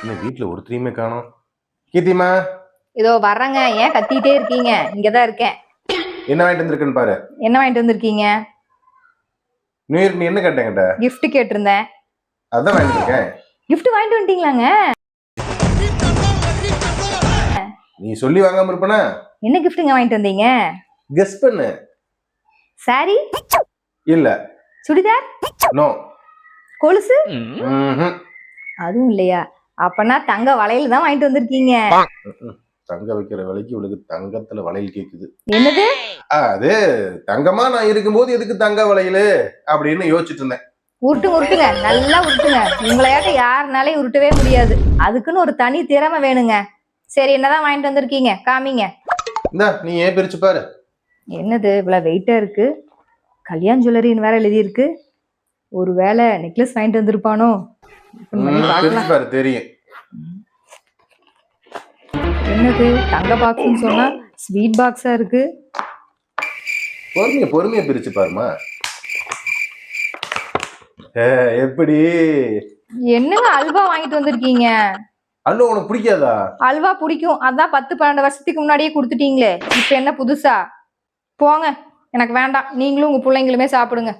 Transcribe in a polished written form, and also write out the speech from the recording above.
இன்னும் வீட்டுல ஒருத்தரையுமே காணோம். கீர்த்திமா, இதோ வர்றேங்க. ஏன் கத்திட்டே இருக்கீங்க? இங்கதான் இருக்கேன். என்ன வாங்கிட்டு வந்திருக்குன்னு பாரு. என்ன வாங்கிட்டு வந்திருக்கீங்க? நியூ இயர்க்கு நீ என்ன கேட்டேங்கிட்ட? gift கேட்டிருந்தேன். அதான் வாங்கிட்டு இருக்கேன். gift வாங்கிட்டு வந்துட்டீங்களாங்க? நீ சொல்லி வாங்காம இருப்பனா? என்ன giftங்க வாங்கிட்டு வந்தீங்க? கெஸ் பண்ணு. சாரி? இல்ல. சுடிதார்? நோ. கொலுசு? ம்ஹும். அதுவும் இல்லையா? அப்பனா தங்க வளையல் தான் வாங்கிட்டு வந்திருக்கீங்க. தங்க வைக்கிற விலைக்கு இவளுக்கு தங்கத்துல வளையல் கேக்குது. என்னது? அது தங்கமா நான் இருக்கும்போது எதுக்கு தங்க வளையல் அப்படின்னு யோசிச்சுட்டு இருந்தேன். உருட்டுங்க, நல்லா உருட்டுங்க. உங்களையாட்ட யாருனாலையும் உருட்டவே முடியாது. அதுக்குன்னு ஒரு தனி திறமை வேணுங்க. சரி, என்னதான் வாங்கிட்டு வந்திருக்கீங்க? காமிங்க. இந்தா நீ ஏன் பிரிச்சு பாரு. என்னது இவ்வளவு வெயிட்டா இருக்கு? கல்யாண் ஜுவல்லரின்னு வேற எழுதி இருக்கு. ஒருவேளை நெக்லஸ் வாங்கிட்டு வந்திருப்பானோ? பிரிச்சு பாரு தெரியும். என்னது தங்க பாக்ஸ்னு சொன்னா ஸ்வீட் பாக்ஸா இருக்கு. பொறுமையா பிரிச்சு பாருமா. எப்படி? என்னங்க அல்வா வாங்கிட்டு வந்திருக்கீங்க? அல்வா உனக்கு பிடிக்காதா? அல்வா பிடிக்கும், அதான் 10-12 வருஷத்துக்கு முன்னாடியே கொடுத்துட்டீங்களே, இப்ப என்ன புதுசா? போங்க, எனக்கு வேண்டாம். நீங்களும் உங்க பிள்ளைங்களுமே சாப்பிடுங்க.